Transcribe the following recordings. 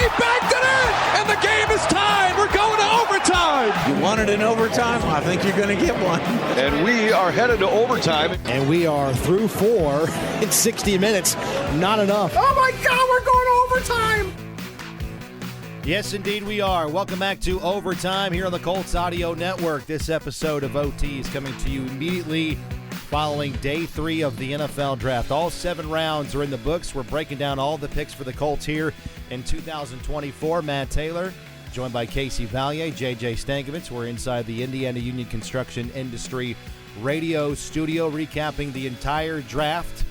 He backed it in, and the game is tied. We're going to overtime. You wanted an overtime? I think you're going to get one. And we are headed to overtime. And we are through 4 in 60 minutes. Not enough. Oh, my God, we're going to overtime. Yes, indeed we are. Welcome back to Overtime here on the Colts Audio Network. This episode of OT is coming to you immediately following day 3 of the NFL Draft. All 7 rounds are in the books. We're breaking down all the picks for the Colts here in 2024. Matt Taylor, joined by Casey Valier, JJ Stankovich. We're inside the Indiana Union Construction Industry radio studio, recapping the entire draft.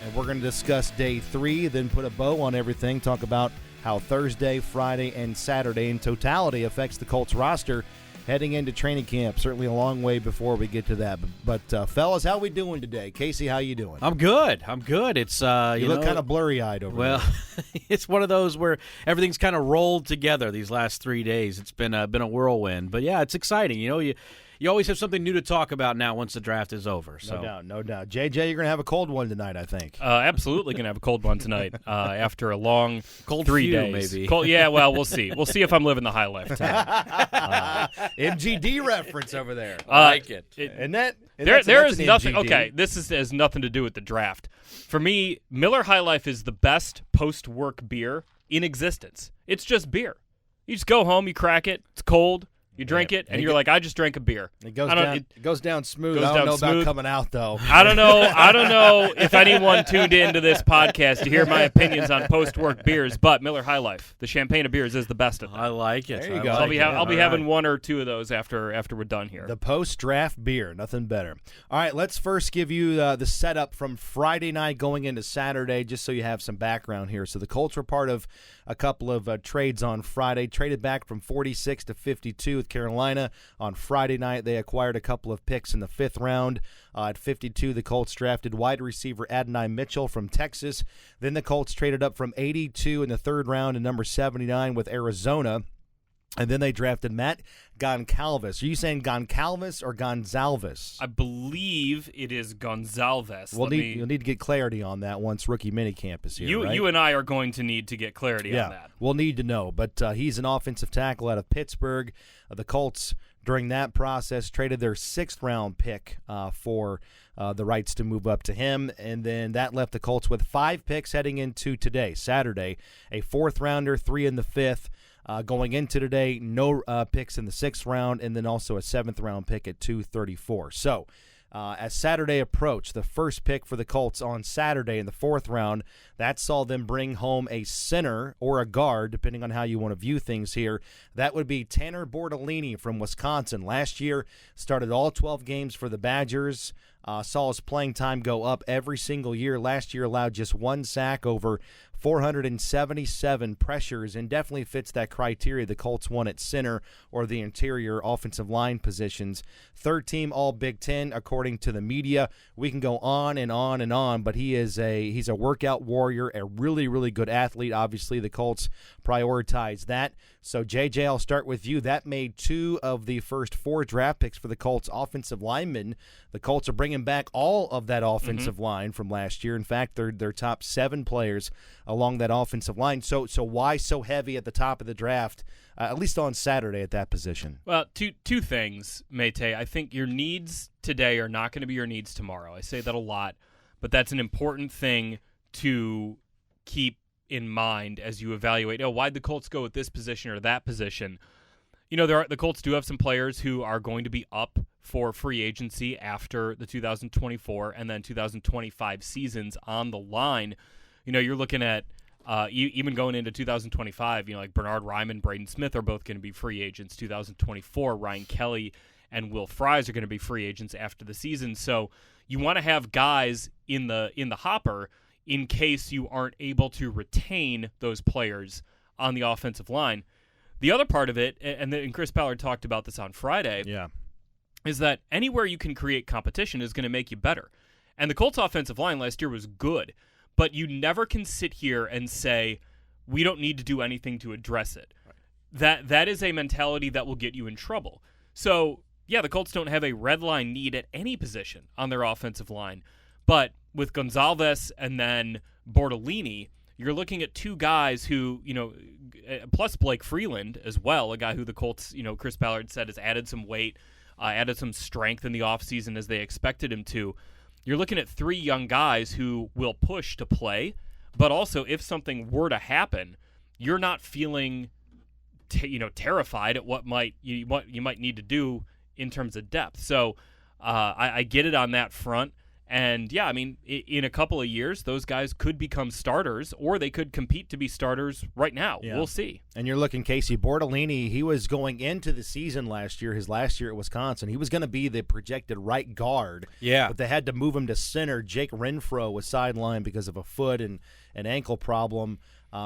And we're going to discuss day 3, then put a bow on everything, talk about how Thursday, Friday, and Saturday in totality affects the Colts roster heading into training camp. Certainly a long way before we get to that. But fellas, how we doing today? Casey, how you doing? I'm good. It's you look kind of blurry-eyed over there. Well, it's one of those where everything's kind of rolled together these last 3 days. It's been a whirlwind. But yeah, it's exciting. You always have something new to talk about now once the draft is over. So. No doubt. JJ, you're going to have a cold one tonight, I think. Absolutely going to have a cold one tonight after a long cold 3 few, days. Maybe. Cold, yeah, well, we'll see. We'll see if I'm living the high life tonight. MGD reference over there. I like it. There is nothing. Okay, has nothing to do with the draft. For me, Miller High Life is the best post-work beer in existence. It's just beer. You just go home, you crack it, it's cold. You drink it, and you're like, I just drank a beer. It goes down smooth. I don't know about coming out, though. I don't know if anyone tuned into this podcast to hear my opinions on post-work beers, but Miller High Life, the champagne of beers, is the best of them. I like it. There you go. I'll be having 1 or 2 of those after we're done here. The post-draft beer, nothing better. All right, let's first give you the setup from Friday night going into Saturday, just so you have some background here. So the Colts were part of a couple of trades on Friday, traded back from 46 to 52 with Carolina. On Friday night, they acquired a couple of picks in the 5th round. At 52, the Colts drafted wide receiver Adonai Mitchell from Texas. Then the Colts traded up from 82 in the 3rd round to number 79 with Arizona. And then they drafted Matt Goncalves. Are you saying Goncalves or Gonzalez? I believe it is Gonzalez. You'll need to get clarity on that once rookie minicamp is here, right? You and I are going to need to get clarity on that. We'll need to know. But he's an offensive tackle out of Pittsburgh. The Colts, during that process, traded their 6th-round pick for the rights to move up to him. And then that left the Colts with 5 picks heading into today, Saturday. A 4th-rounder, 3 in the 5th. Going into today, no picks in the 6th round, and then also a 7th-round pick at 234. So, as Saturday approached, the first pick for the Colts on Saturday in the 4th round, that saw them bring home a center or a guard, depending on how you want to view things here. That would be Tanner Bortolini from Wisconsin. Last year, started all 12 games for the Badgers. Saw his playing time go up every single year. Last year allowed just 1 sack over 477 pressures, and definitely fits that criteria the Colts want at center or the interior offensive line positions. 3rd team All Big Ten, according to the media. We can go on and on and on, but he's a workout warrior, a really, really good athlete. Obviously, the Colts prioritize that. So, JJ, I'll start with you. That made 2 of the first 4 draft picks for the Colts offensive linemen. The Colts are bringing back all of that offensive line from last year. In fact, their top 7 players along that offensive line. So why so heavy at the top of the draft, at least on Saturday at that position? Well, two things, Mate. I think your needs today are not going to be your needs tomorrow. I say that a lot, but that's an important thing to keep in mind as you evaluate, why'd the Colts go with this position or that position? The Colts do have some players who are going to be up for free agency after the 2024 and then 2025 seasons on the line. You're looking at even going into 2025, like Bernard Ryman, Braden Smith are both going to be free agents. 2024, Ryan Kelly and Will Fries are going to be free agents after the season. So you want to have guys in the hopper in case you aren't able to retain those players on the offensive line. The other part of it, and Chris Ballard talked about this on Friday, is that anywhere you can create competition is going to make you better. And the Colts offensive line last year was good, but you never can sit here and say, we don't need to do anything to address it. Right. That is a mentality that will get you in trouble. So, the Colts don't have a red line need at any position on their offensive line. But with Gonzalez and then Bortolini, you're looking at 2 guys who, plus Blake Freeland as well, a guy who the Colts, Chris Ballard said has added some weight, added some strength in the offseason as they expected him to. You're looking at 3 young guys who will push to play, but also if something were to happen, you're not feeling terrified at what you might need to do in terms of depth. So I get it on that front. And, yeah, I mean, in a couple of years, those guys could become starters, or they could compete to be starters right now. Yeah. We'll see. And you're looking, Casey, Bortolini, he was going into the season last year, his last year at Wisconsin. He was going to be the projected right guard. Yeah. But they had to move him to center. Jake Renfro was sidelined because of a foot and an ankle problem.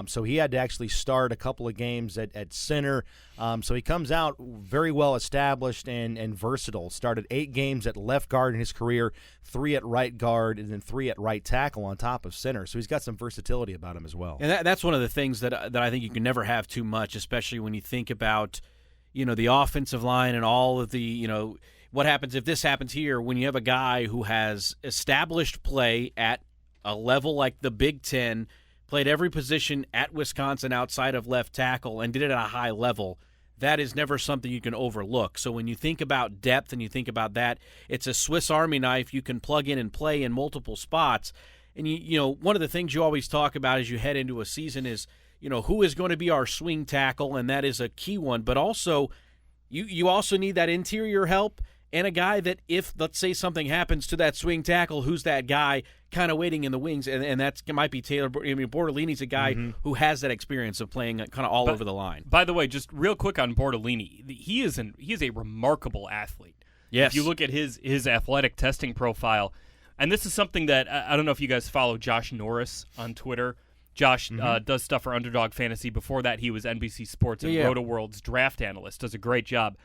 So he had to actually start a couple of games at center. So he comes out very well established and versatile. Started 8 games at left guard in his career, 3 at right guard, and then 3 at right tackle on top of center. So he's got some versatility about him as well. And that's one of the things that I think you can never have too much, especially when you think about, the offensive line and all of the, what happens if this happens here when you have a guy who has established play at a level like the Big Ten, played every position at Wisconsin outside of left tackle, and did it at a high level. That is never something you can overlook. So when you think about depth and you think about that, it's a Swiss Army knife you can plug in and play in multiple spots. And, one of the things you always talk about as you head into a season is, who is going to be our swing tackle, and that is a key one. But also, you also need that interior help and a guy that if, let's say, something happens to that swing tackle, who's that guy kind of waiting in the wings, and that might be Taylor. Bortolini's a guy who has that experience of playing kind of all over the line. By the way, just real quick on Bortolini, he is a remarkable athlete. Yes. If you look at his athletic testing profile, and this is something that I don't know if you guys follow Josh Norris on Twitter. Josh does stuff for Underdog Fantasy. Before that, he was NBC Sports and Roto World's draft analyst. Does a great job.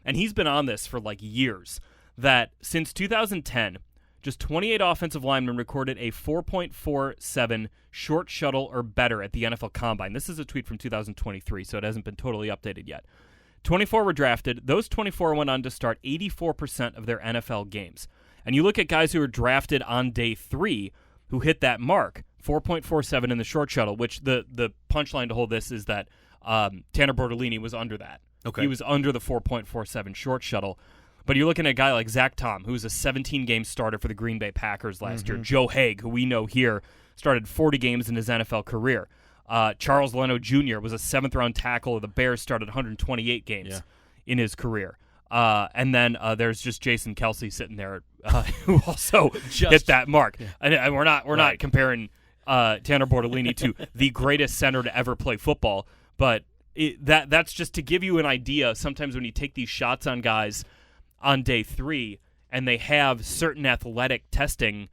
And he's been on this for years, that since 2010, just 28 offensive linemen recorded a 4.47 short shuttle or better at the NFL Combine. This is a tweet from 2023, so it hasn't been totally updated yet. 24 were drafted. Those 24 went on to start 84% of their NFL games. And you look at guys who were drafted on day 3 who hit that mark, 4.47 in the short shuttle, which the punchline to hold this is that Tanner Bortolini was under that. Okay. He was under the 4.47 short shuttle. But you're looking at a guy like Zach Tom, who was a 17-game starter for the Green Bay Packers last year. Joe Haig, who we know here, started 40 games in his NFL career. Charles Leno Jr. was a 7th-round tackle of the Bears, started 128 games in his career. And then there's just Jason Kelce sitting there who also hit that mark. Yeah. And we're not comparing Tanner Bortolini to the greatest center to ever play football, but that's just to give you an idea. Sometimes when you take these shots on guys on day 3 and they have certain athletic testing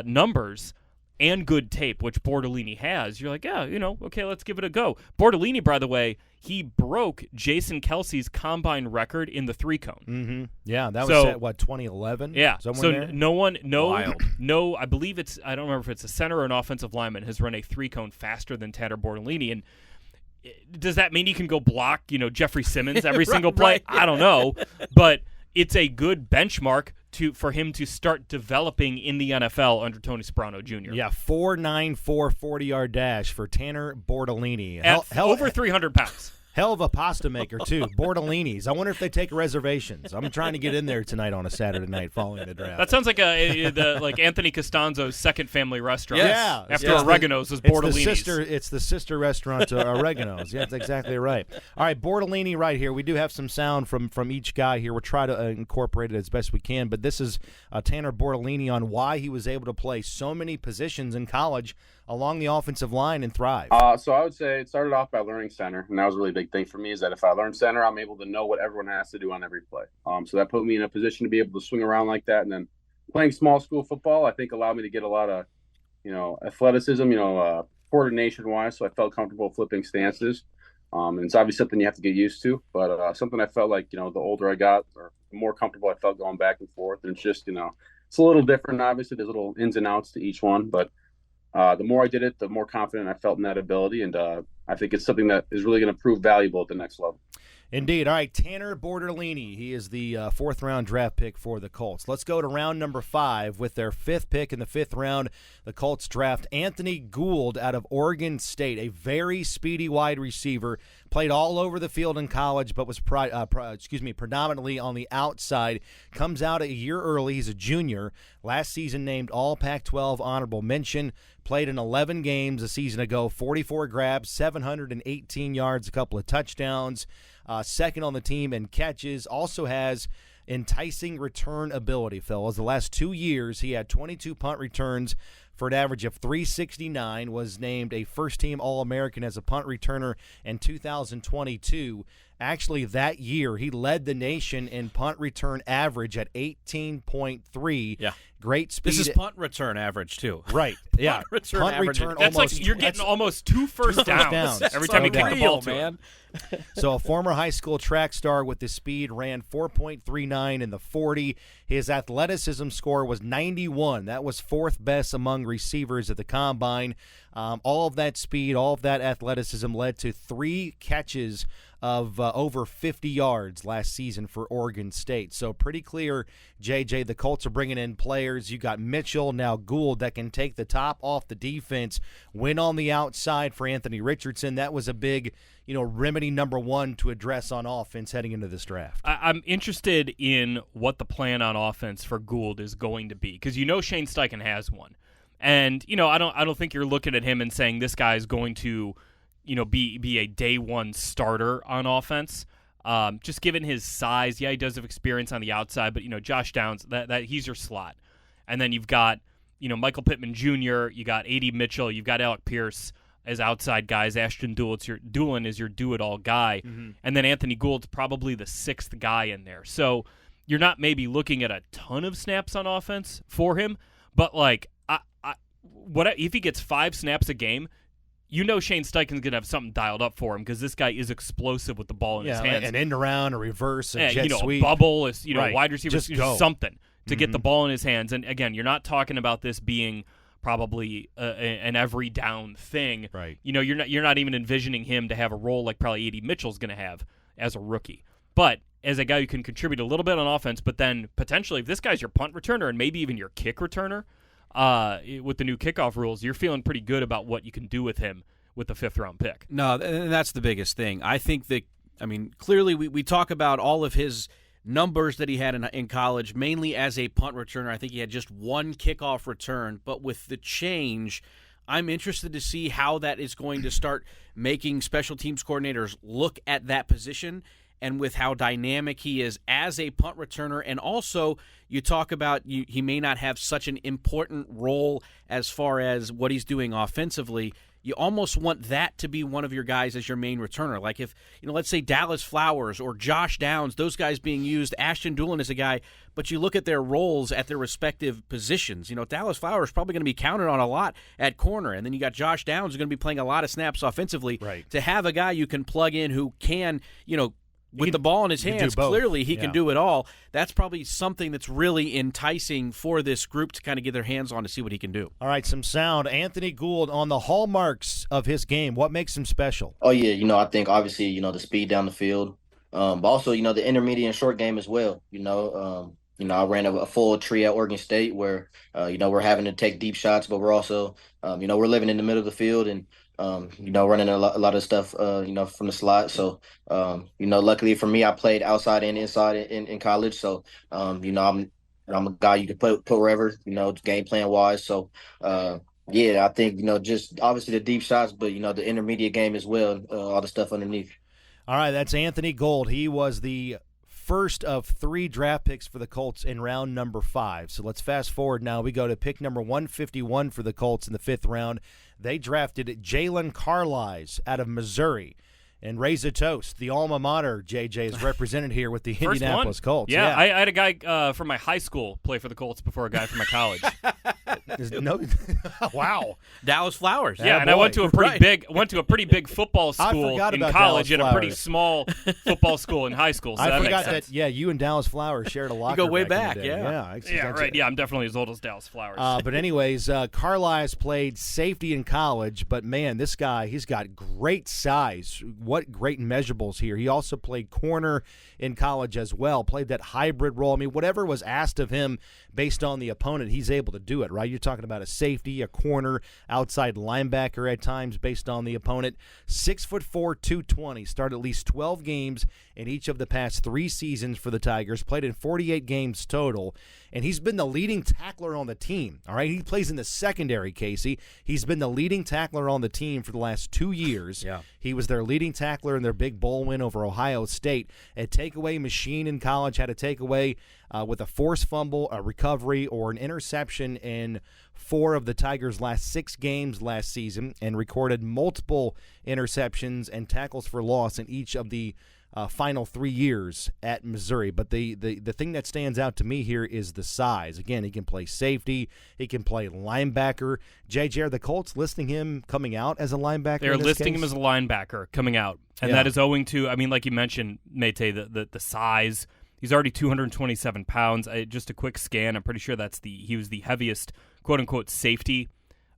numbers and good tape, which Bortolini has, you're like, okay, let's give it a go. Bortolini, by the way, he broke Jason Kelce's combine record in the 3-cone. Mm-hmm. Yeah, that was at, 2011? Yeah, so there? no, I believe I don't remember if it's a center or an offensive lineman, has run a 3-cone faster than Tanner Bortolini. And does that mean he can go block, Jeffrey Simmons every single play? Right. I don't know, but it's a good benchmark for him to start developing in the NFL under Tony Sparano Jr. Yeah, 4.94 40-yard dash for Tanner Bortolini. Over 300 pounds. Hell of a pasta maker, too. Bortolini's. I wonder if they take reservations. I'm trying to get in there tonight on a Saturday night following the draft. That sounds like like Anthony Costanzo's second family restaurant. Yeah. After Oregano's is Bortolini's. It's the sister restaurant to Oregano's. Yeah, that's exactly right. All right, Bortolini right here. We do have some sound from each guy here. We'll try to incorporate it as best we can. But this is Tanner Bortolini on why he was able to play so many positions in college along the offensive line and thrive. So I would say it started off by learning center, and that was a really big thing for me, is that if I learn center, I'm able to know what everyone has to do on every play. So that put me in a position to be able to swing around like that. And then playing small school football, I think allowed me to get a lot of, athleticism, coordination-wise, so I felt comfortable flipping stances. And it's obviously something you have to get used to, but something I felt like, the older I got, or the more comfortable I felt going back and forth. And it's just, it's a little different, obviously. There's little ins and outs to each one, but the more I did it, the more confident I felt in that ability, and I think it's something that is really going to prove valuable at the next level. Indeed. All right, Tanner Bortolini. He is the fourth-round draft pick for the Colts. Let's go to round number 5 with their 5th pick in the 5th round. The Colts draft Anthony Gould out of Oregon State, a very speedy wide receiver. Played all over the field in college, but was predominantly on the outside. Comes out a year early. He's a junior. Last season named All Pac-12 honorable mention. Played in 11 games a season ago, 44 grabs, 718 yards, a couple of touchdowns. Second on the team in catches. Also has enticing return ability, fellas. The last 2 years, he had 22 punt returns for an average of 369, was named a first-team All-American as a punt returner in 2022. Actually, that year, he led the nation in punt return average at 18.3. Yeah. Great speed. This is punt return average, too. Right. Yeah. Return punt average. return That's almost. like you're getting almost 2 first downs every time you kick the ball to him. So a former high school track star with the speed, ran 4.39 in the 40. His athleticism score was 91. That was 4th best among receivers at the combine. All of that speed, all of that athleticism led to 3 catches of over 50 yards last season for Oregon State. So pretty clear, JJ, the Colts are bringing in players. You got Mitchell, now Gould, that can take the top off the defense, win on the outside for Anthony Richardson. That was a big, remedy number 1 to address on offense heading into this draft. I'm interested in what the plan on offense for Gould is going to be, because Shane Steichen has one. And, I don't think you're looking at him and saying this guy is going to be a day one starter on offense. Just given his size, yeah, he does have experience on the outside, but Josh Downs, that he's your slot, and then you've got Michael Pittman Jr., you got A.D. Mitchell, you've got Alec Pierce as outside guys. Ashton Doolin is your do-it-all guy, and then Anthony Gould's probably the 6th guy in there. So you're not maybe looking at a ton of snaps on offense for him, but if he gets 5 snaps a game, Shane Steichen's going to have something dialed up for him, because this guy is explosive with the ball in his hands. An end around, a reverse, a jet sweep. A bubble, right. Wide receiver, just something to get the ball in his hands. And again, you're not talking about this being probably an every down thing. Right. You're not even envisioning him to have a role like probably A.D. Mitchell's going to have as a rookie. But as a guy who can contribute a little bit on offense, but then potentially if this guy's your punt returner and maybe even your kick returner, with the new kickoff rules, you're feeling pretty good about what you can do with him with the 5th-round pick. No, and that's the biggest thing. I think that, clearly we talk about all of his numbers that he had in college, mainly as a punt returner. I think he had just 1 kickoff return, but with the change, I'm interested to see how that is going to start making special teams coordinators look at that position, and with how dynamic he is as a punt returner. And also, you talk about he may not have such an important role as far as what he's doing offensively. You almost want that to be one of your guys as your main returner. Like if, let's say Dallas Flowers or Josh Downs, those guys being used, Ashton Doolin is a guy, but you look at their roles at their respective positions. Dallas Flowers is probably going to be counted on a lot at corner, and then you got Josh Downs who's going to be playing a lot of snaps offensively. Right. To have a guy you can plug in who can, with the ball in his hands, clearly he can do it all. That's probably something that's really enticing for this group to kind of get their hands on to see what he can do. All right, some sound. Anthony Gould, on the hallmarks of his game, what makes him special? Oh, yeah, I think obviously, the speed down the field, but also, the intermediate and short game as well. I ran a full tree at Oregon State where, we're having to take deep shots, but we're also, we're living in the middle of the field and, running a lot of stuff, from the slot. So, luckily for me, I played outside and inside in college. So, I'm a guy you can put wherever, game plan wise. So, I think, just obviously the deep shots, but, the intermediate game as well, all the stuff underneath. All right, that's Anthony Gould. He was the first of 3 draft picks for the Colts in round number 5. So let's fast forward now. We go to pick number 151 for the Colts in the 5th round. They drafted Jaylen Carli out of Missouri. And raise a toast. The alma mater, JJ, is represented here with the Indianapolis Colts. Yeah, I had a guy from my high school play for the Colts before a guy from my college. No, wow. Dallas Flowers. Yeah, and I went to a pretty big football school in college and a pretty small football school in high school. So I that forgot makes sense. that. Yeah, you and Dallas Flowers shared a locker. You go way back. back. In the day. Yeah. Yeah, right. Yeah, I'm definitely as old as Dallas Flowers. But anyways, Carli has played safety in college, but man, this guy, he's got great size. What great measurables here. He also played corner in college as well, played that hybrid role. I mean, whatever was asked of him based on the opponent, he's able to do it, right? You're talking about a safety, a corner, outside linebacker at times based on the opponent. 6'4", 220, started at least 12 games in each of the past 3 seasons for the Tigers, played in 48 games total, and he's been the leading tackler on the team, all right? He plays in the secondary, Casey. He's been the leading tackler on the team for the last 2 years. Yeah. He was their leading tackler in their big bowl win over Ohio State. A takeaway machine in college, had a takeaway with a forced fumble, a recovery, or an interception in 4 of the Tigers' last 6 games last season, and recorded multiple interceptions and tackles for loss in each of the final 3 years at Missouri. But the thing that stands out to me here is the size. Again, he can play safety. He can play linebacker. JJ, are the Colts listing him coming out as a linebacker? They're listing him as a linebacker coming out. And that is owing to, I mean, like you mentioned, Mate, the size. He's already 227 pounds. Just a quick scan, I'm pretty sure he was the heaviest, quote-unquote, safety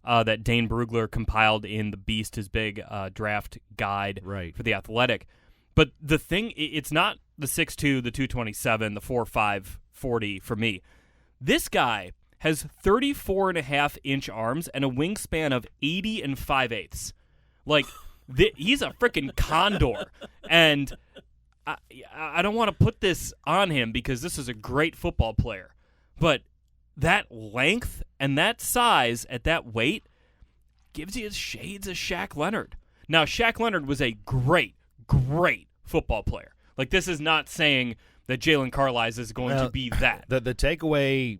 that Dane Brugler compiled in the Beast, his big draft guide for The Athletic. But the thing, it's not the 6'2", the 227, the 4'5", 40 for me. This guy has 34.5-inch arms and a wingspan of 80 5/8. Like, he's a freaking condor. And I don't want to put this on him because this is a great football player. But that length and that size at that weight gives you shades of Shaq Leonard. Now, Shaq Leonard was a great football player. Like, this is not saying that Jaylen Carli is going to be that. The takeaway,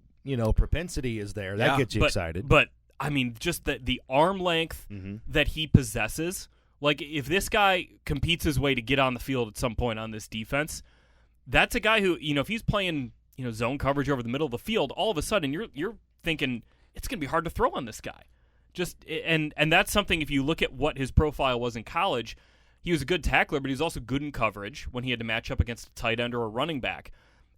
propensity is there. That gets you excited. But, I mean, just the arm length that he possesses. Like, if this guy competes his way to get on the field at some point on this defense, that's a guy who, if he's playing, zone coverage over the middle of the field, all of a sudden you're thinking it's going to be hard to throw on this guy. And that's something, if you look at what his profile was in college, he was a good tackler, but he was also good in coverage when he had to match up against a tight end or a running back.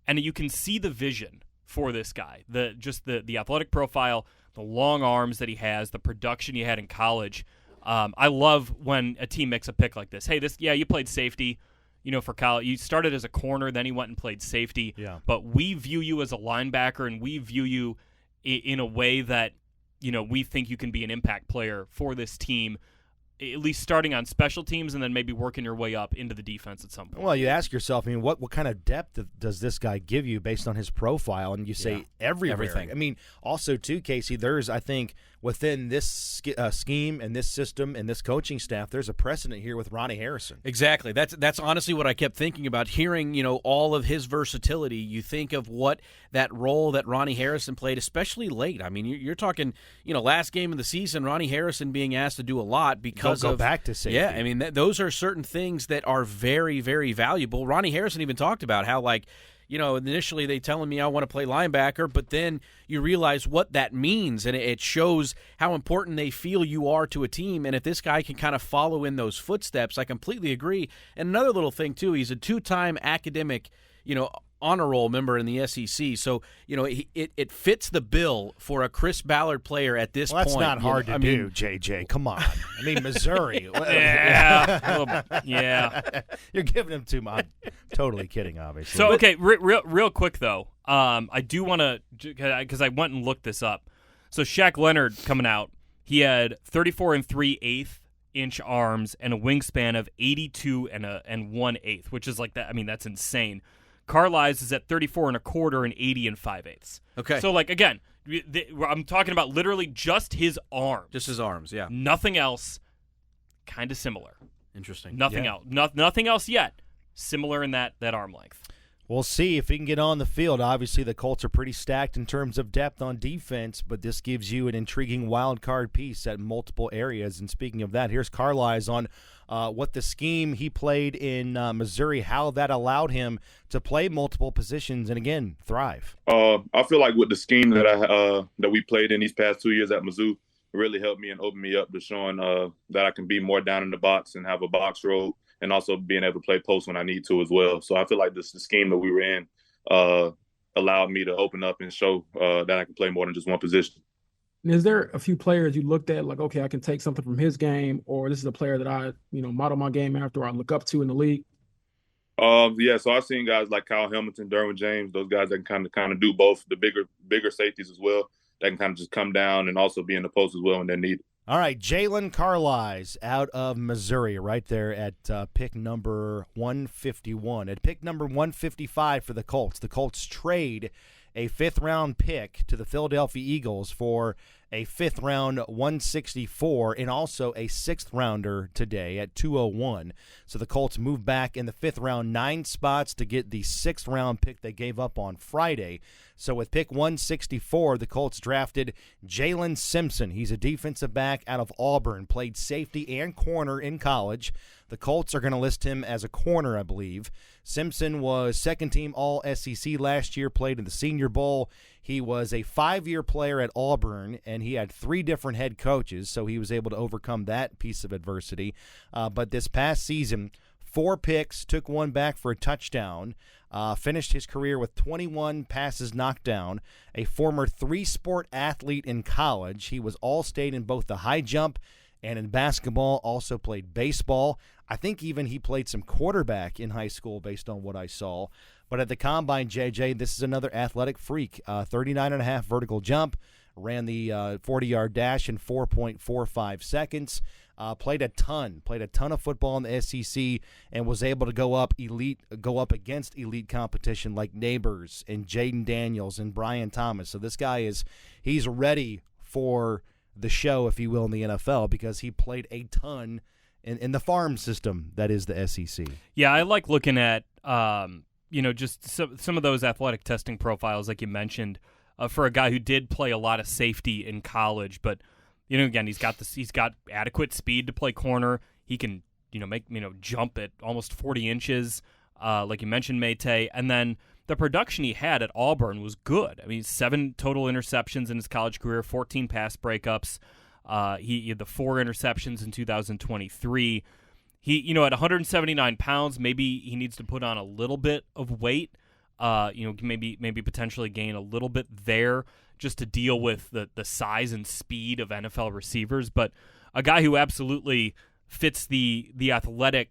And you can see the vision for this guy, the athletic profile, the long arms that he has, the production he had in college. I love when a team makes a pick like this. Hey, you played safety, for college. You started as a corner, then he went and played safety. Yeah. But we view you as a linebacker, and we view you in a way that, we think you can be an impact player for this team, at least starting on special teams and then maybe working your way up into the defense at some point. Well, you ask yourself, what kind of depth does this guy give you based on his profile? And you say everywhere. Everything. I mean, also, too, Casey, there's, I think, within this scheme and this system and this coaching staff, there's a precedent here with Ronnie Harrison. Exactly. That's honestly what I kept thinking about. Hearing, all of his versatility, you think of what that role that Ronnie Harrison played, especially late. I mean, you're talking, last game of the season, Ronnie Harrison being asked to do a lot because go back to safety. Yeah, I mean, those are certain things that are very, very valuable. Ronnie Harrison even talked about how, initially they telling me I want to play linebacker, but then you realize what that means, and it shows how important they feel you are to a team. And if this guy can kind of follow in those footsteps, I completely agree. And another little thing, too, he's a 2-time academic, honor roll member in the SEC. So, it fits the bill for a Chris Ballard player at this point. That's not hard to do, JJ. Come on. I mean, Missouri. Yeah. You're giving him too much. Totally kidding, obviously. So, okay, real quick, though. I do want to, because I went and looked this up. So, Shaq Leonard coming out, he had 34 3/8-inch arms and a wingspan of 82 and 1/8, which is like that. I mean, that's insane. Carli's is at 34 1/4 and 80 5/8. Okay. So, again, I'm talking about literally just his arms. Just his arms, yeah. Nothing else. Kind of similar. Interesting. Nothing else. Nothing else yet. Similar in that arm length. We'll see if he can get on the field. Obviously, the Colts are pretty stacked in terms of depth on defense, but this gives you an intriguing wild card piece at multiple areas. And speaking of that, here's Carli's on what the scheme he played in Missouri, how that allowed him to play multiple positions and, again, thrive. I feel like with the scheme that we played in these past 2 years at Mizzou, it really helped me and opened me up to showing that I can be more down in the box and have a box road, and also being able to play post when I need to as well. So I feel like the scheme that we were in allowed me to open up and show that I can play more than just one position. And is there a few players you looked at like, okay, I can take something from his game, or this is a player that I, model my game after, or I look up to in the league? Yeah, so I've seen guys like Kyle Hamilton, Derwin James, those guys that can kind of do both, the bigger safeties as well, that can kind of just come down and also be in the post as well when they're needed. All right, Jaylen Carli out of Missouri right there at pick number 151. At pick number 155 for the Colts trade a fifth-round pick to the Philadelphia Eagles for a fifth-round 164 and also a sixth-rounder today at 201. So the Colts move back in the fifth round 9 spots to get the sixth-round pick they gave up on Friday. So with pick 164, the Colts drafted Jalen Simpson. He's a defensive back out of Auburn, played safety and corner in college. The Colts are going to list him as a corner, I believe. Simpson was second-team All-SEC last year, played in the Senior Bowl. He was a 5-year player at Auburn, and he had 3 different head coaches, so he was able to overcome that piece of adversity. But this past season, 4 picks, took 1 back for a touchdown, finished his career with 21 passes knocked down, a former 3-sport athlete in college. He was All-State in both the high jump and in basketball, also played baseball. I think even he played some quarterback in high school based on what I saw. But at the Combine, JJ, this is another athletic freak. 39.5 vertical jump, ran the 40-yard dash in 4.45 seconds. Played a ton of football in the SEC, and was able to go up against elite competition like Neighbors and Jaden Daniels and Brian Thomas. So this guy he's ready for the show, if you will, in the NFL, because he played a ton in the farm system that is the SEC. Yeah, I like looking at just some of those athletic testing profiles like you mentioned for a guy who did play a lot of safety in college, but again, he's got adequate speed to play corner. He can jump at almost 40 inches, like you mentioned, Mate, and then the production he had at Auburn was good. I mean, 7 total interceptions in his college career, 14 pass breakups. He had the 4 interceptions in 2023. He, at 179 pounds, maybe he needs to put on a little bit of weight. Maybe potentially gain a little bit there just to deal with the size and speed of NFL receivers. But a guy who absolutely fits the athletic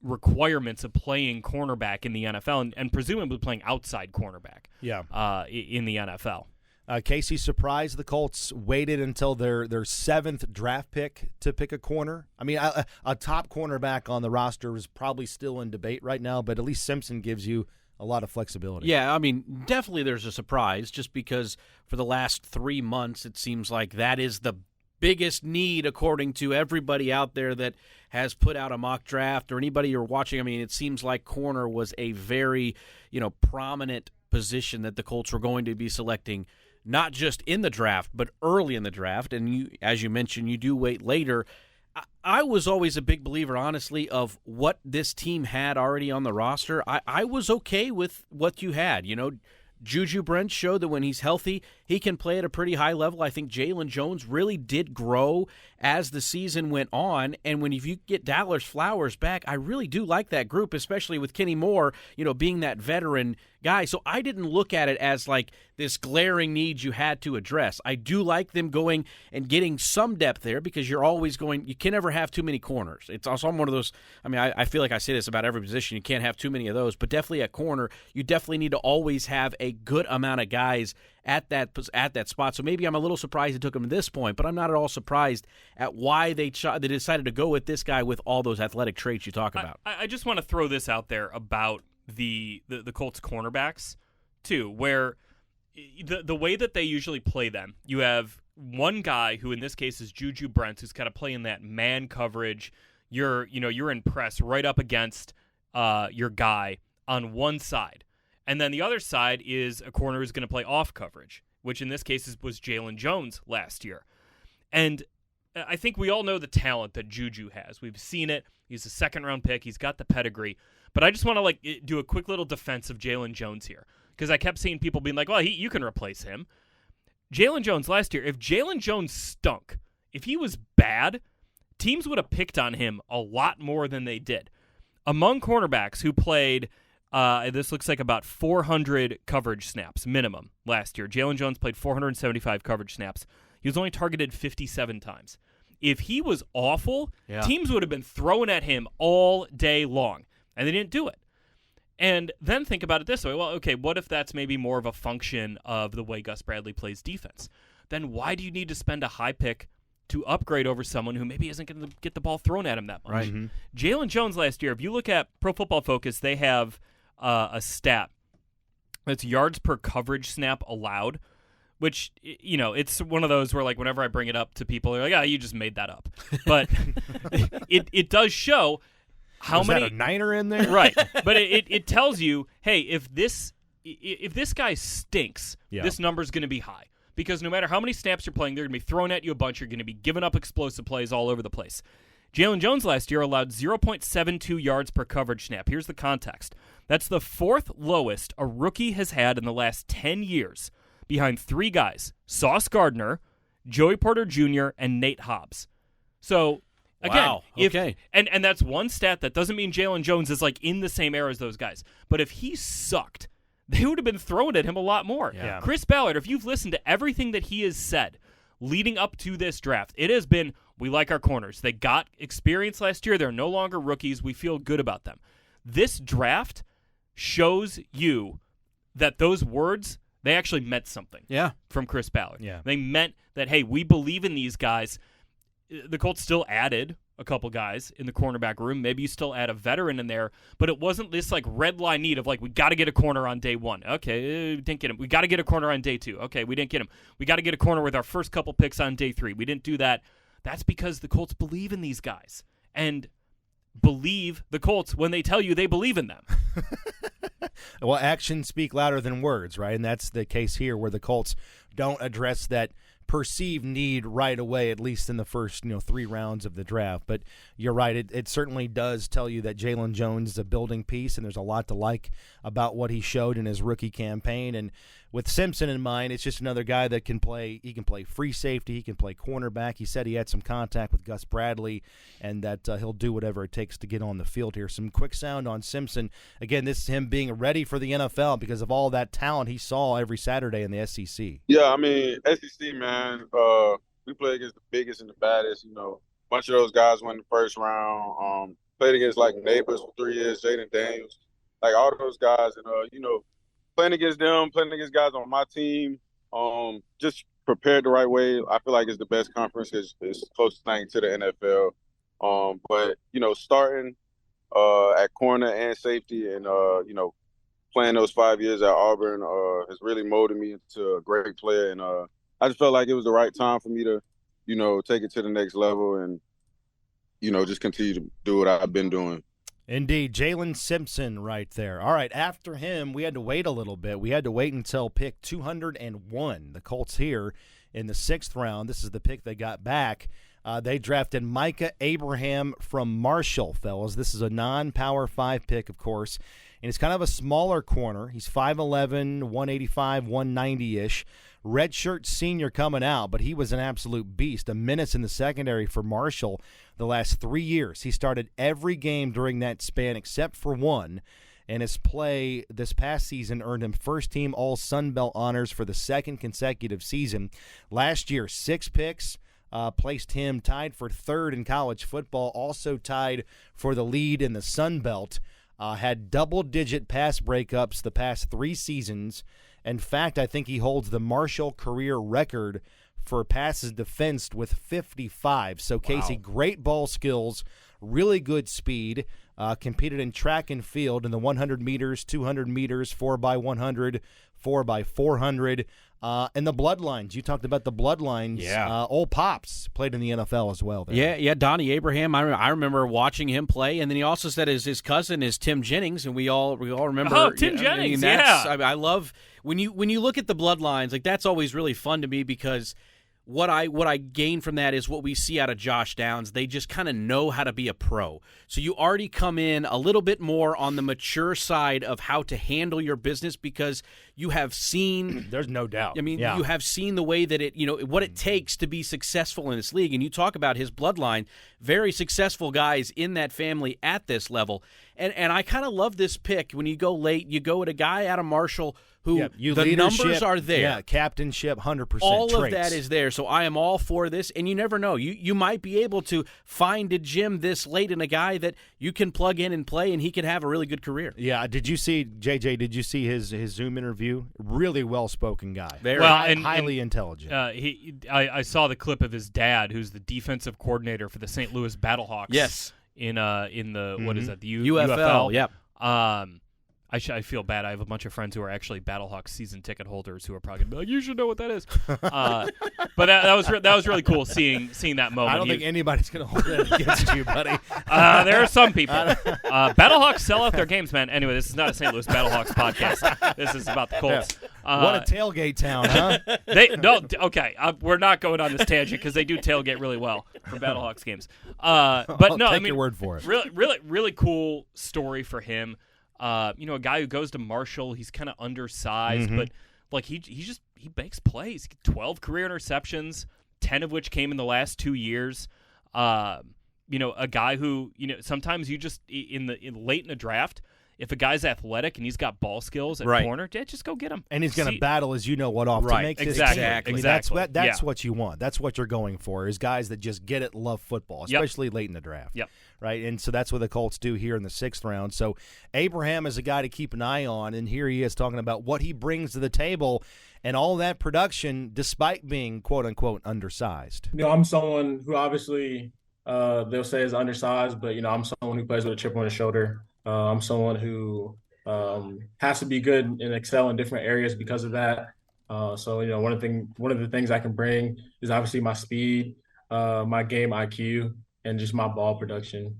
requirements of playing cornerback in the NFL and presumably playing outside cornerback in the NFL. Casey, surprised the Colts waited until their 7th draft pick to pick a corner. I mean, a top cornerback on the roster is probably still in debate right now, but at least Simpson gives you a lot of flexibility. Yeah, I mean, definitely there's a surprise just because for the last 3 months it seems like that is the biggest need according to everybody out there that has put out a mock draft or anybody you're watching. I mean, it seems like corner was a very, prominent position that the Colts were going to be selecting, not just in the draft, but early in the draft. And as you mentioned, you do wait later. I was always a big believer, honestly, of what this team had already on the roster. I was okay with what you had. Juju Brent showed that when he's healthy, he can play at a pretty high level. I think Jalen Jones really did grow as the season went on. And if you get Dallas Flowers back, I really do like that group, especially with Kenny Moore, being that veteran guy. So I didn't look at it as like this glaring need you had to address. I do like them going and getting some depth there because you can never have too many corners. It's also one of those, I feel like I say this about every position. You can't have too many of those, but definitely at corner, you definitely need to always have a good amount of guys at that spot. So maybe I'm a little surprised it took him to this point, but I'm not at all surprised at why they decided to go with this guy with all those athletic traits you talk about. I just want to throw this out there about the Colts cornerbacks too, where the way that they usually play them, you have one guy who in this case is Juju Brent, who's kind of playing that man coverage. You're in press right up against your guy on one side. And then the other side is a corner who's going to play off coverage, which in this case was Jaylen Jones last year. And I think we all know the talent that Juju has. We've seen it. He's a second-round pick. He's got the pedigree. But I just want to do a quick little defense of Jaylen Jones here, because I kept seeing people being like, well, you can replace him. Jaylen Jones last year, if Jaylen Jones stunk, if he was bad, teams would have picked on him a lot more than they did. Among cornerbacks who played, this looks like about 400 coverage snaps minimum last year, Jaylen Jones played 475 coverage snaps. He was only targeted 57 times. If he was awful, teams would have been throwing at him all day long, and they didn't do it. And then think about it this way. Well, okay, what if that's maybe more of a function of the way Gus Bradley plays defense? Then why do you need to spend a high pick to upgrade over someone who maybe isn't going to get the ball thrown at him that much? Right. Mm-hmm. Jaylen Jones last year, if you look at Pro Football Focus, they have a stat that's yards per coverage snap allowed, which, it's one of those where, like, whenever I bring it up to people, they're like, you just made that up. But it does show how Was many that a niner in there? Right. But it tells you, hey, if this guy stinks, this number's going to be high. Because no matter how many snaps you're playing, they're going to be throwing at you a bunch. You're going to be giving up explosive plays all over the place. Jaylen Jones last year allowed 0.72 yards per coverage snap. Here's the context. That's the fourth lowest a rookie has had in the last 10 years, behind three guys, Sauce Gardner, Joey Porter Jr., and Nate Hobbs. So, again, wow. Okay. And that's one stat. That doesn't mean Jaylen Jones is like in the same era as those guys. But if he sucked, they would have been throwing at him a lot more. Yeah. Chris Ballard, if you've listened to everything that he has said leading up to this draft, it has been, we like our corners. They got experience last year. They're no longer rookies. We feel good about them. This draft shows you that those words, they actually meant something from Chris Ballard. Yeah. They meant that, hey, we believe in these guys. The Colts still added a couple guys in the cornerback room. Maybe you still add a veteran in there, but it wasn't this like red line need of like, we got to get a corner on day one. Okay, we didn't get him. We got to get a corner on day two. Okay, we didn't get him. We got to get a corner with our first couple picks on day three. We didn't do that. That's because the Colts believe in these guys and believe the Colts when they tell you they believe in them. Well, actions speak louder than words, right? And that's the case here where the Colts don't address that perceived need right away, at least in the first 3 rounds of the draft. But you're right, it certainly does tell you that Jaylen Jones is a building piece, and there's a lot to like about what he showed in his rookie campaign. And with Simpson in mind, it's just another guy that can play. He can play free safety, he can play cornerback. He said he had some contact with Gus Bradley, and that he'll do whatever it takes to get on the field here. Some quick sound on Simpson. Again, this is him being ready for the NFL because of all that talent he saw every Saturday in the SEC. Yeah, I mean, SEC, man, we play against the biggest and the baddest. A bunch of those guys went in the first round. Played against, like, Neighbors for 3 years, Jaden Daniels, like, all those guys. And, playing against them, playing against guys on my team, just prepared the right way. I feel like it's the best conference. It's the closest thing to the NFL. But, starting at corner and safety and, playing those 5 years at Auburn has really molded me into a great player. And I just felt like it was the right time for me to, take it to the next level and, just continue to do what I've been doing. Indeed, Jaylen Simpson right there. All right, after him, we had to wait a little bit. We had to wait until pick 201. The Colts here in the 6th round. This is the pick they got back. They drafted Micah Abraham from Marshall, fellas. This is a non-Power 5 pick, of course, and it's kind of a smaller corner. He's 5'11", 185, 190-ish. Redshirt senior coming out, but he was an absolute beast. A menace in the secondary for Marshall the last 3 years. He started every game during that span except for one, and his play this past season earned him first-team All-Sun Belt honors for the 2nd consecutive season. Last year, 6 picks, placed him tied for 3rd in college football, also tied for the lead in the Sun Belt. Had double-digit pass breakups the past 3 seasons. In fact, I think he holds the Marshall career record for passes defensed with 55. So, Casey, great ball skills, really good speed. competed in track and field in the 100 meters, 200 meters, 4x100, 4x400, and the bloodlines. You talked about the bloodlines. Yeah. Old Pops played in the NFL as well. There. Yeah, Donnie Abraham. I remember watching him play, and then he also said his cousin is Tim Jennings, and we all remember. Oh, Tim Jennings, yeah. I love when you look at the bloodlines. Like, that's always really fun to me, because what I gain from that is what we see out of Josh Downs. They just kind of know how to be a pro. So you already come in a little bit more on the mature side of how to handle your business, because you have seen. There's no doubt. I mean, yeah. You have seen the way that what it takes to be successful in this league. And you talk about his bloodline, very successful guys in that family at this level. And I kind of love this pick. When you go late, you go with a guy out of Marshall who the numbers are there. Yeah, captainship, 100%. All traits. of that is there. So I am all for this. And you never know. You might be able to find a gem this late in a guy that you can plug in and play, and he can have a really good career. Yeah. Did you see, JJ, did you see his Zoom interview? Really well-spoken guy. Very highly intelligent. I saw the clip of his dad, who's the defensive coordinator for the St. Louis Battlehawks. Yes. In the what is that? The UFL. Yep. I feel bad. I have a bunch of friends who are actually Battlehawks season ticket holders who are probably going to be like, "You should know what that is." But that was really cool seeing that moment. I don't think anybody's going to hold that against you, buddy. There are some people. Battlehawks sell out their games, man. Anyway, this is not a St. Louis Battlehawks podcast. This is about the Colts. Yeah. What a tailgate town, huh? We're not going on this tangent because they do tailgate really well for Battlehawks games. But no, take your word for it. Really cool story for him. A guy who goes to Marshall, he's kind of undersized, but like he makes plays. 12 career interceptions, 10 of which came in the last 2 years. A guy who sometimes you just late in the draft, if a guy's athletic and he's got ball skills at corner, just go get him. And he's going to battle, as you know, what off to make this team. Exactly. That's what you want. That's what you're going for, is guys that just get it, love football, especially late in the draft. Yep. Right? And so that's what the Colts do here in the 6th round. So Abraham is a guy to keep an eye on, and here he is talking about what he brings to the table and all that production despite being, quote-unquote, undersized. I'm someone who obviously they'll say is undersized, but, I'm someone who plays with a chip on his shoulder. I'm someone who has to be good and excel in different areas because of that. So one of the things I can bring is obviously my speed, my game IQ, and just my ball production.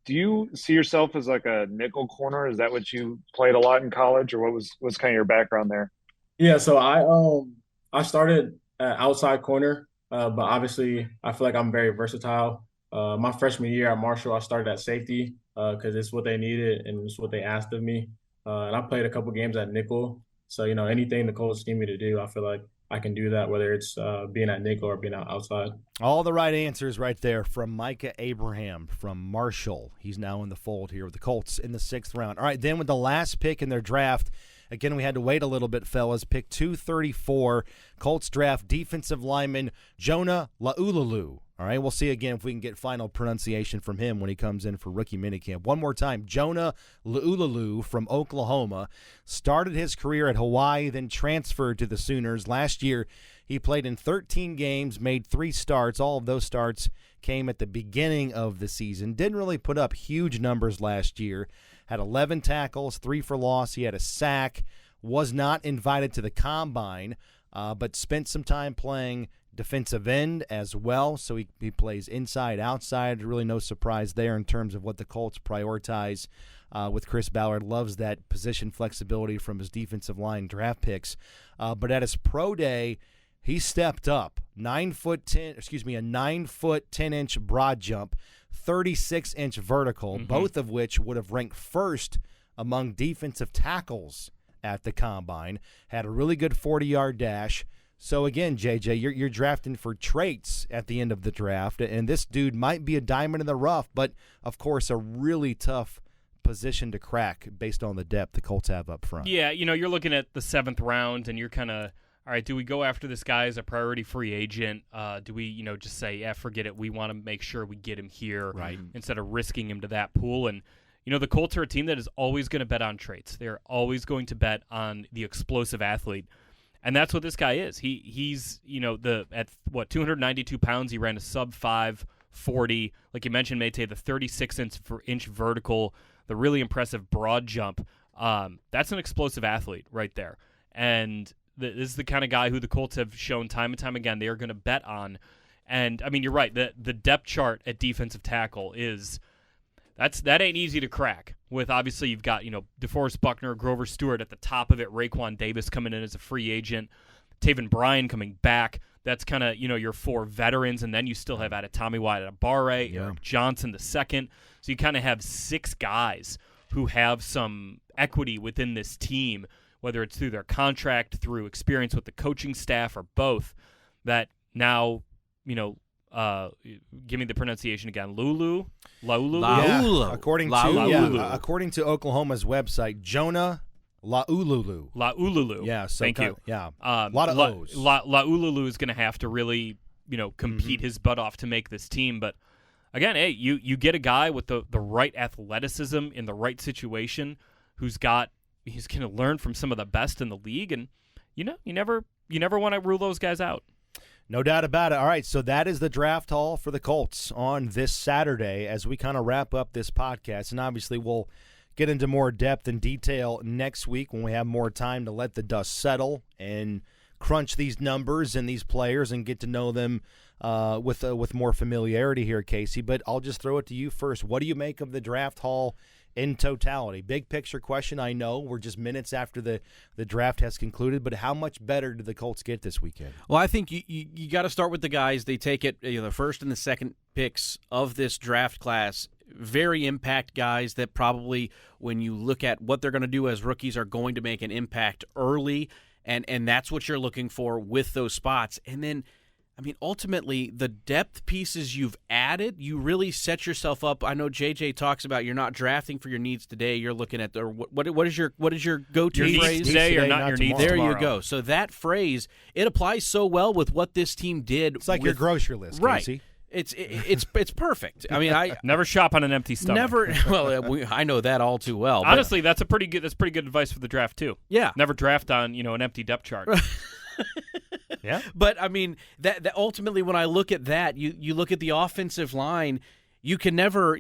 Do you see yourself as like a nickel corner? Is that what you played a lot in college, or what's kind of your background there? Yeah, so I started at outside corner, but obviously I feel like I'm very versatile. My freshman year at Marshall, I started at safety because it's what they needed and it's what they asked of me. And I played a couple games at nickel. So, anything the Colts need me to do, I feel like I can do that, whether it's being at nickel or being outside. All the right answers right there from Micah Abraham from Marshall. He's now in the fold here with the Colts in the 6th round. All right, then with the last pick in their draft, again, we had to wait a little bit, fellas. Pick 234, Colts draft defensive lineman Jonah Laulu. All right, we'll see again if we can get final pronunciation from him when he comes in for rookie minicamp. One more time, Jonah Laulu from Oklahoma. Started his career at Hawaii, then transferred to the Sooners. Last year, he played in 13 games, made 3 starts. All of those starts came at the beginning of the season. Didn't really put up huge numbers last year. Had 11 tackles, 3 for loss. He had a sack. Was not invited to the combine, but spent some time playing defensive end as well, so he plays inside, outside. Really no surprise there in terms of what the Colts prioritize with Chris Ballard. Loves that position flexibility from his defensive line draft picks. But at his pro day, he stepped up. A 9-foot 10-inch broad jump, 36-inch vertical, both of which would have ranked first among defensive tackles at the combine. Had a really good 40-yard dash. So, again, JJ, you're drafting for traits at the end of the draft, and this dude might be a diamond in the rough, but, of course, a really tough position to crack based on the depth the Colts have up front. Yeah, you're looking at the 7th round, and you're kind of, all right, do we go after this guy as a priority free agent? Do we, just say, yeah, forget it, we want to make sure we get him here instead of risking him to that pool? And, the Colts are a team that is always going to bet on traits. They're always going to bet on the explosive athlete. And that's what this guy is. He's at 292 pounds, he ran a sub-5 40. Like you mentioned, Mate, the 36-inch vertical, the really impressive broad jump. That's an explosive athlete right there. And this is the kind of guy who the Colts have shown time and time again they are going to bet on. And, I mean, you're right. The depth chart at defensive tackle is that ain't easy to crack. With, obviously, you've got, DeForest Buckner, Grover Stewart at the top of it, Raekwon Davis coming in as a free agent, Taven Bryan coming back. That's kind of, your 4 veterans, and then you still have Adetomiwa Adebawore, Eric Johnson the second. So you kind of have 6 guys who have some equity within this team, whether it's through their contract, through experience with the coaching staff, or both, that now, give me the pronunciation again. Laulu? Yeah. According to Oklahoma's website, Jonah Laulu. Yeah, so thank you. Yeah, a lot of O's. Laulu is going to have to really, compete his butt off to make this team. But again, hey, you get a guy with the right athleticism in the right situation, he's going to learn from some of the best in the league, and you never want to rule those guys out. No doubt about it. All right, so that is the draft haul for the Colts on this Saturday as we kind of wrap up this podcast. And obviously we'll get into more depth and detail next week when we have more time to let the dust settle and crunch these numbers and these players and get to know them with more familiarity here, Casey. But I'll just throw it to you first. What do you make of the draft haul in totality? Big picture question, I know. We're just minutes after the draft has concluded, but how much better do the Colts get this weekend? Well, I think you got to start with the guys. They take it, the first and the second picks of this draft class, very impact guys that probably, when you look at what they're going to do as rookies, are going to make an impact early, and that's what you're looking for with those spots. And then, I mean, ultimately, the depth pieces you've added, you really set yourself up. I know JJ talks about you're not drafting for your needs today. You're looking at what is your go-to your phrase? Needs today or not your needs There tomorrow. you go. So that phrase, it applies so well with what this team did. It's like your grocery list, Casey. Right. It's perfect. I mean, I never shop on an empty stomach. Never. Well, I know that all too well. Honestly, that's pretty good advice for the draft too. Yeah. Never draft on an empty depth chart. Yeah. But I mean, that ultimately, when I look at that, you look at the offensive line, you can never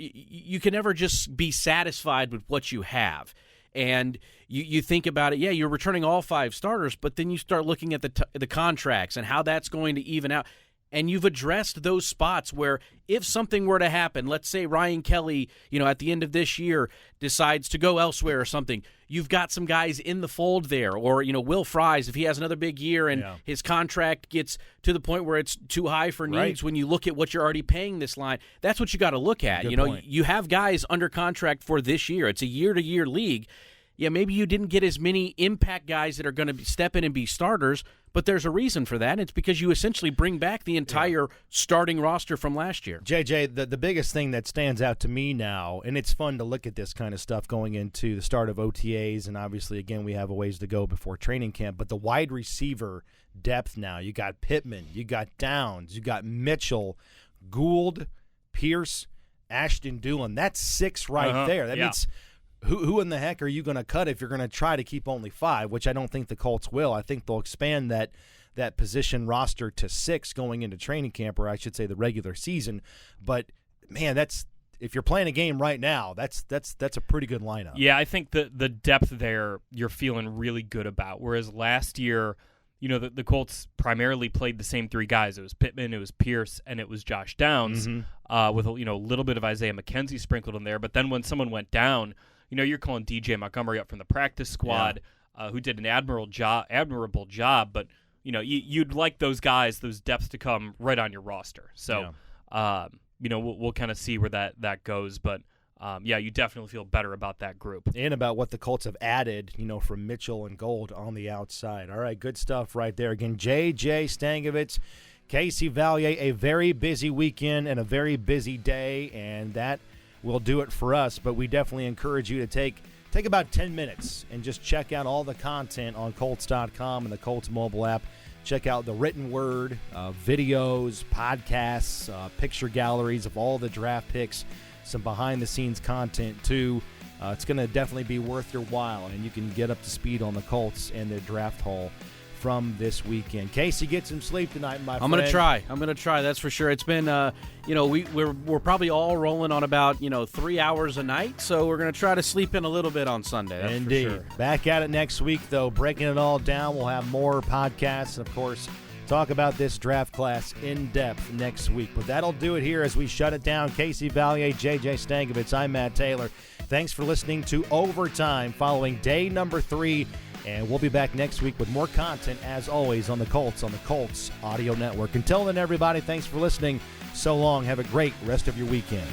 just be satisfied with what you have. And you think about it, you're returning all 5 starters, but then you start looking at the contracts and how that's going to even out. And you've addressed those spots where if something were to happen, let's say Ryan Kelly, at the end of this year decides to go elsewhere or something, you've got some guys in the fold there. Or, Will Fries, if he has another big year and his contract gets to the point where it's too high for needs, when you look at what you're already paying this line, that's what you got to look at. Good point. You have guys under contract for this year. It's a year-to-year league. Yeah, maybe you didn't get as many impact guys that are going to step in and be starters, but there's a reason for that. It's because you essentially bring back the entire starting roster from last year. JJ, the biggest thing that stands out to me now, and it's fun to look at this kind of stuff going into the start of OTAs, and obviously, again, we have a ways to go before training camp, but the wide receiver depth now. You got Pittman, you got Downs, you got Mitchell, Gould, Pierce, Ashton Dulin. That's 6 right there. That means who in the heck are you going to cut if you're going to try to keep only 5, which I don't think the Colts will. I think they'll expand that position roster to 6 going into training camp, or I should say the regular season. But, man, if you're playing a game right now, that's a pretty good lineup. Yeah, I think the depth there you're feeling really good about, whereas last year – the Colts primarily played the same 3 guys. It was Pittman, it was Pierce, and it was Josh Downs, with a little bit of Isaiah McKenzie sprinkled in there. But then when someone went down, you're calling DJ Montgomery up from the practice squad, who did an admirable job. But you'd like those guys, those depths, to come right on your roster. So we'll kind of see where that goes, but. You definitely feel better about that group. And about what the Colts have added, from Mitchell and Gould on the outside. All right, good stuff right there. Again, J.J. Stangovitz, Casey Valier, a very busy weekend and a very busy day, and that will do it for us. But we definitely encourage you to take about 10 minutes and just check out all the content on Colts.com and the Colts mobile app. Check out the written word, videos, podcasts, picture galleries of all the draft picks, some behind-the-scenes content, too. It's going to definitely be worth your while, and you can get up to speed on the Colts and their draft haul from this weekend. Casey, get some sleep tonight, my friend. I'm going to try. That's for sure. It's been, we're probably all rolling on about 3 hours a night, so we're going to try to sleep in a little bit on Sunday. That's Indeed. for sure. Back at it next week, though, breaking it all down. We'll have more podcasts, and of course, talk about this draft class in depth next week. But that'll do it here as we shut it down. Casey Valier, JJ Stankovitz, I'm Matt Taylor. Thanks for listening to Overtime following day number 3. And we'll be back next week with more content, as always, on the Colts Audio Network. Until then, everybody, thanks for listening. So long. Have a great rest of your weekend.